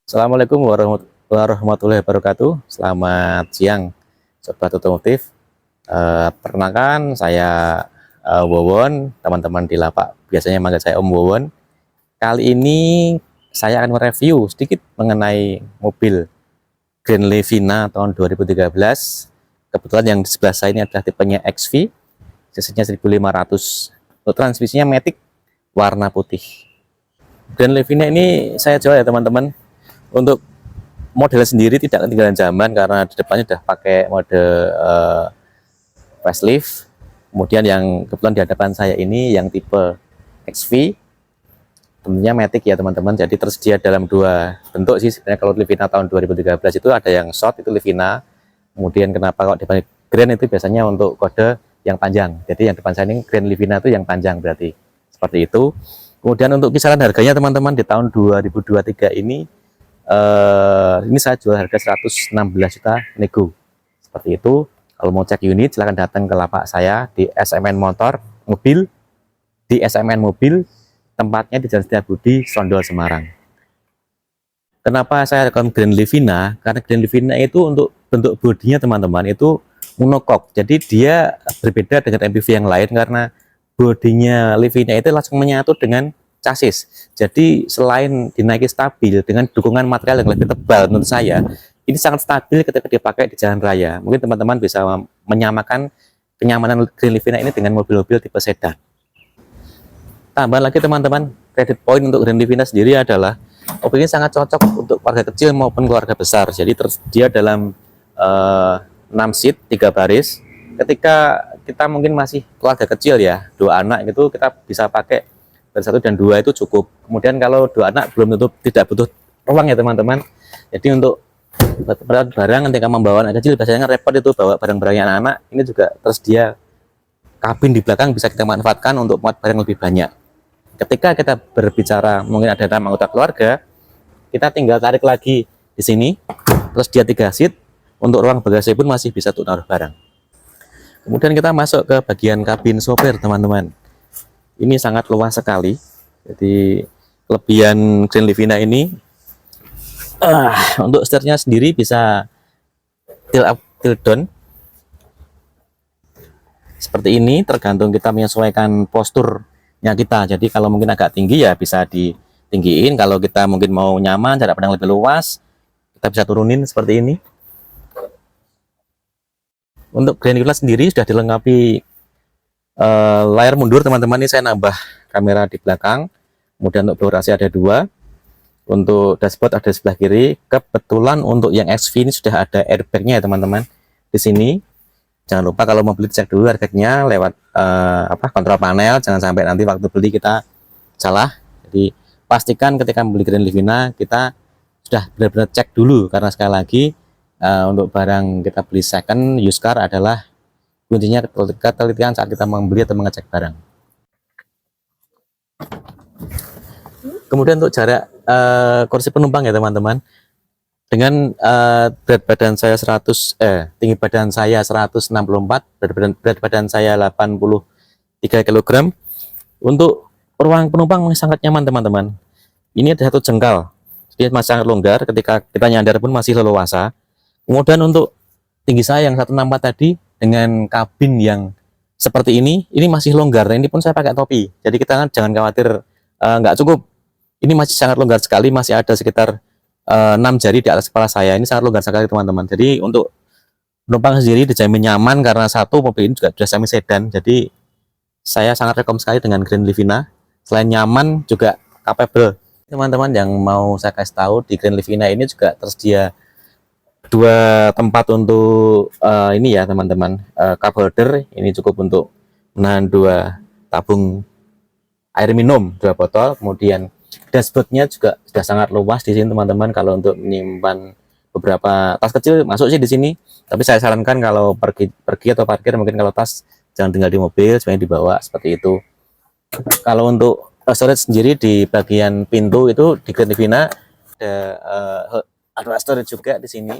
Assalamualaikum warahmatullahi wabarakatuh. Selamat siang, sobat otomotif. Perkenalkan, saya Wowon. Teman-teman di lapak biasanya manggil saya Om Wowon. Kali ini saya akan mereview sedikit mengenai mobil Grand Livina tahun 2013. Kebetulan yang di sebelah saya ini adalah tipenya XV, cc-nya 1500. Untuk transmisinya Matic warna putih. Grand Livina ini saya jual ya teman-teman. Untuk model sendiri tidak ketinggalan zaman karena di depannya sudah pakai mode facelift. Kemudian yang kebetulan di hadapan saya ini yang tipe XV, tentunya Matic ya teman-teman. Jadi tersedia dalam dua bentuk sih sebenarnya. Kalau Livina tahun 2013 itu ada yang short, itu Livina. Kemudian kenapa kalau dipanggil Grand itu biasanya untuk kode yang panjang. Jadi yang depan saya ini Grand Livina itu yang panjang, berarti seperti itu. Kemudian untuk kisaran harganya teman-teman di tahun 2023 ini saya jual harga 116 juta nego, seperti itu. Kalau mau cek unit silahkan datang ke lapak saya di SMN Motor Mobil, di SMN Mobil, tempatnya di Jalan Setiabudi, Sondol, Semarang. Kenapa saya rekam Grand Livina? Karena Grand Livina itu untuk bentuk bodinya teman-teman itu monokok, jadi dia berbeda dengan MPV yang lain karena bodinya Livina itu langsung menyatu dengan chassis. Jadi selain dinaiki stabil dengan dukungan material yang lebih tebal, menurut saya ini sangat stabil ketika dipakai di jalan raya. Mungkin teman-teman bisa menyamakan kenyamanan Grand Livina ini dengan mobil-mobil tipe sedan. Tambah lagi teman-teman, credit point untuk Grand Livina sendiri adalah mobil ini sangat cocok untuk keluarga kecil maupun keluarga besar. Jadi tersedia dalam 6 seat 3 baris. Ketika kita mungkin masih keluarga kecil ya, 2 anak gitu, kita bisa pakai baris 1 dan 2 itu cukup. Kemudian kalau 2 anak belum tentu tidak butuh ruang ya teman-teman. Jadi untuk barang ketika membawa anak kecil biasanya repot itu bawa barang-barangnya anak-anak. Ini juga tersedia kabin di belakang bisa kita manfaatkan untuk muat barang lebih banyak. Ketika kita berbicara mungkin ada 6 anggota keluarga, kita tinggal tarik lagi di sini, terus dia 3 seat, untuk ruang bagasi pun masih bisa untuk naruh barang. Kemudian kita masuk ke bagian kabin sopir teman-teman. Ini sangat luas sekali. Jadi kelebihan Grand Livina ini untuk setirnya sendiri bisa tilt up, tilt down seperti ini, tergantung kita menyesuaikan posturnya kita. Jadi kalau mungkin agak tinggi ya bisa ditinggiin, kalau kita mungkin mau nyaman, jarak pandang lebih luas, kita bisa turunin seperti ini. Untuk Grand Livina sendiri sudah dilengkapi layar mundur teman-teman. Ini saya nambah kamera di belakang. Kemudian untuk bagasi ada 2, untuk dashboard ada sebelah kiri. Kebetulan untuk yang XV ini sudah ada airbagnya ya teman-teman di sini. Jangan lupa kalau mau beli cek dulu harganya lewat kontrol panel, jangan sampai nanti waktu beli kita salah. Jadi pastikan ketika membeli Grand Livina kita sudah benar-benar cek dulu, karena sekali lagi untuk barang kita beli second used car adalah kuncinya ketelitian saat kita membeli atau mengecek barang. Kemudian untuk jarak kursi penumpang ya teman-teman, dengan berat badan saya tinggi badan saya 164, berat badan saya 83 kg. Untuk ruang penumpang sangat nyaman teman-teman. Ini ada 1 jengkal, jadi masih sangat longgar, ketika kita nyandar pun masih leluasa. Kemudian untuk tinggi saya yang 164 tadi dengan kabin yang seperti ini masih longgar. Nah, ini pun saya pakai topi, jadi kita jangan khawatir nggak cukup. Ini masih sangat longgar sekali, masih ada sekitar 6 jari di atas kepala saya. Ini sangat longgar sekali teman-teman. Jadi untuk penumpang sendiri dijamin nyaman, karena satu mobil ini juga sudah semi sedan. Jadi saya sangat rekom sekali dengan Grand Livina. Selain nyaman juga capable. Teman-teman yang mau saya kasih tahu, di Grand Livina ini juga tersedia 2 tempat untuk ini ya teman-teman, cup holder. Ini cukup untuk menahan 2 tabung air minum, 2 botol. Kemudian dashboardnya juga sudah sangat luas di sini teman-teman. Kalau untuk menyimpan beberapa tas kecil masuk sih di sini, tapi saya sarankan kalau pergi atau parkir, mungkin kalau tas jangan tinggal di mobil, sebenarnya dibawa seperti itu. Kalau untuk storage sendiri di bagian pintu itu di Grand Livina ada storage juga di sini.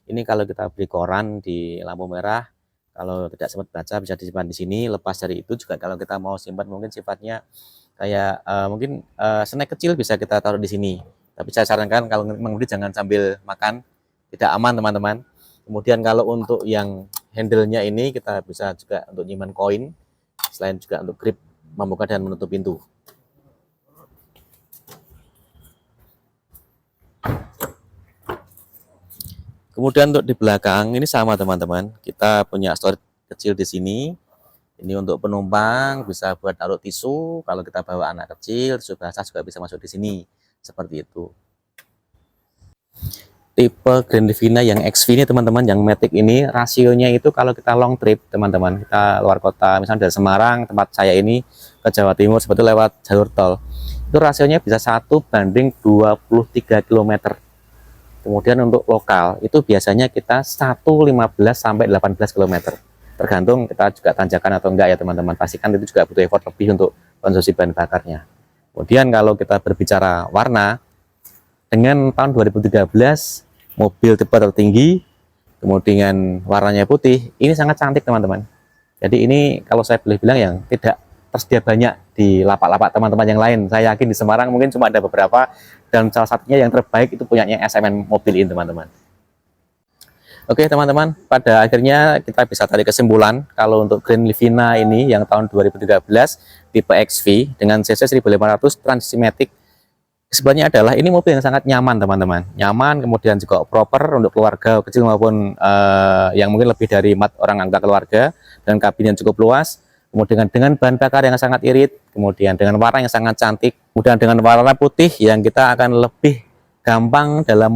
Ini kalau kita beli koran di lampu merah, kalau tidak sempat baca bisa disimpan di sini. Lepas dari itu juga kalau kita mau simpan mungkin sifatnya kayak mungkin snack kecil bisa kita taruh di sini. Tapi saya sarankan kalau mengemudi jangan sambil makan, tidak aman teman-teman. Kemudian kalau untuk yang handle-nya ini kita bisa juga untuk nyimpan koin, selain juga untuk grip membuka dan menutup pintu. Kemudian untuk di belakang ini sama teman-teman, kita punya storage kecil di sini. Ini untuk penumpang, bisa buat taruh tisu. Kalau kita bawa anak kecil, tisu basah juga bisa masuk di sini, seperti itu. Tipe Grand Livina yang XV ini teman-teman, yang Matic ini rasionya itu kalau kita long trip teman-teman, kita luar kota, misalnya dari Semarang tempat saya ini ke Jawa Timur seperti lewat jalur tol, itu rasionya bisa 1:23 km. Kemudian untuk lokal itu biasanya kita 1:15 sampai 18 km, tergantung kita juga tanjakan atau enggak ya teman-teman. Pastikan itu juga butuh effort lebih untuk konsumsi bahan bakarnya. Kemudian kalau kita berbicara warna, dengan tahun 2013 mobil tipe tertinggi, kemudian warnanya putih, ini sangat cantik teman-teman. Jadi ini kalau saya boleh bilang yang tidak tersedia banyak di lapak-lapak teman-teman yang lain. Saya yakin di Semarang mungkin cuma ada beberapa, dan salah satunya yang terbaik itu punyanya SMN Mobil ini teman-teman. Oke teman-teman, pada akhirnya kita bisa tarik kesimpulan kalau untuk Grand Livina ini yang tahun 2013 tipe XV dengan cc 1500 transmisi matic, sebenarnya adalah ini mobil yang sangat nyaman teman-teman, nyaman, kemudian juga proper untuk keluarga kecil maupun yang mungkin lebih dari 4 orang anggota keluarga, dan kabin yang cukup luas, kemudian dengan bahan bakar yang sangat irit, kemudian dengan warna yang sangat cantik, kemudian dengan warna putih yang kita akan lebih gampang dalam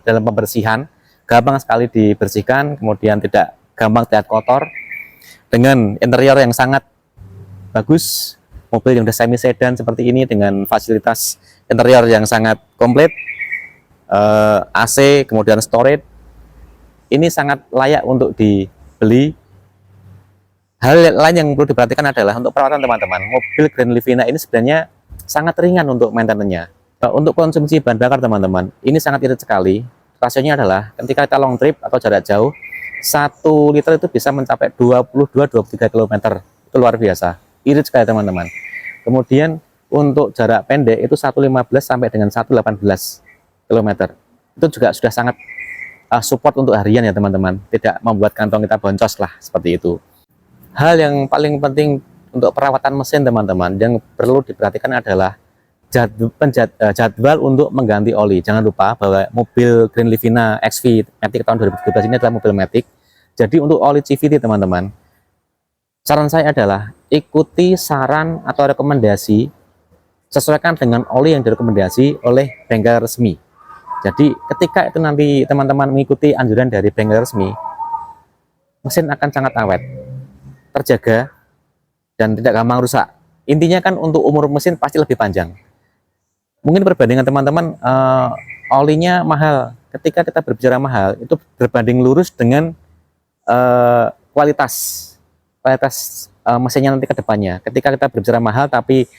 dalam pembersihan, gampang sekali dibersihkan, kemudian tidak gampang terlihat kotor, dengan interior yang sangat bagus. Mobil yang udah semi sedan seperti ini dengan fasilitas interior yang sangat komplit, AC, kemudian storage, ini sangat layak untuk dibeli. Hal lain yang perlu diperhatikan adalah untuk perawatan teman-teman. Mobil Grand Livina ini sebenarnya sangat ringan untuk maintenance-nya. Untuk konsumsi bahan bakar teman-teman, ini sangat irit sekali. Rasionya adalah ketika kita long trip atau jarak jauh, 1 liter itu bisa mencapai 22-23 km. Itu luar biasa. Irit sekali teman-teman. Kemudian untuk jarak pendek itu 1:15 sampai dengan 1:18 km. Itu juga sudah sangat support untuk harian ya teman-teman. Tidak membuat kantong kita boncos lah, seperti itu. Hal yang paling penting untuk perawatan mesin teman-teman yang perlu diperhatikan adalah jadwal untuk mengganti oli. Jangan lupa bahwa mobil Grand Livina XV Matic tahun 2017 ini adalah mobil Matic. Jadi untuk oli CVT teman-teman, saran saya adalah ikuti saran atau rekomendasi, sesuaikan dengan oli yang direkomendasi oleh bengkel resmi. Jadi ketika itu nanti teman-teman mengikuti anjuran dari bengkel resmi, mesin akan sangat awet, terjaga, dan tidak gampang rusak. Intinya kan untuk umur mesin pasti lebih panjang. Mungkin perbandingan teman-teman, olinya mahal. Ketika kita berbicara mahal, itu berbanding lurus dengan kualitas mesinnya nanti ke depannya. Ketika kita berbicara mahal tapi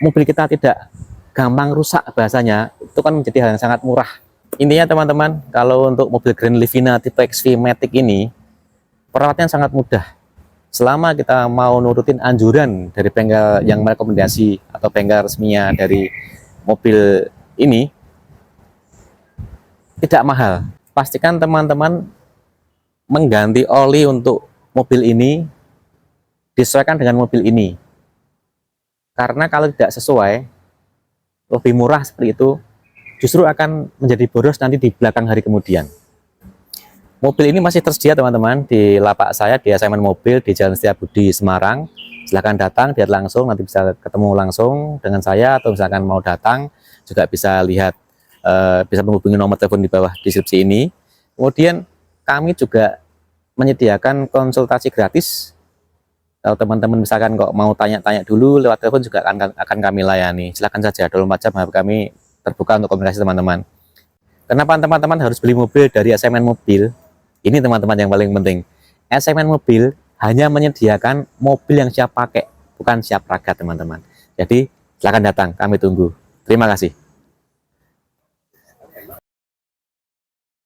mobil kita tidak gampang rusak bahasanya, itu kan menjadi hal yang sangat murah. Intinya teman-teman, kalau untuk mobil Grand Livina tipe XV Matic ini, perawatannya sangat mudah. Selama kita mau nurutin anjuran dari bengkel yang merekomendasi atau bengkel resminya dari mobil ini, tidak mahal. Pastikan teman-teman mengganti oli untuk mobil ini disesuaikan dengan mobil ini. Karena kalau tidak sesuai, lebih murah seperti itu, justru akan menjadi boros nanti di belakang hari kemudian. Mobil ini masih tersedia teman-teman di lapak saya di SMN Mobil di Jalan Setiabudi Semarang. Silahkan datang, lihat langsung, nanti bisa ketemu langsung dengan saya, atau misalkan mau datang juga bisa lihat, bisa menghubungi nomor telepon di bawah deskripsi ini. Kemudian kami juga menyediakan konsultasi gratis. Kalau teman-teman misalkan kok mau tanya-tanya dulu lewat telepon juga akan kami layani. Silahkan saja, 24 jam kami terbuka untuk komunikasi teman-teman. Kenapa teman-teman harus beli mobil dari SMN Mobil? Ini teman-teman yang paling penting. SMN Mobil hanya menyediakan mobil yang siap pakai, bukan siap raga teman-teman. Jadi silakan datang, kami tunggu. Terima kasih.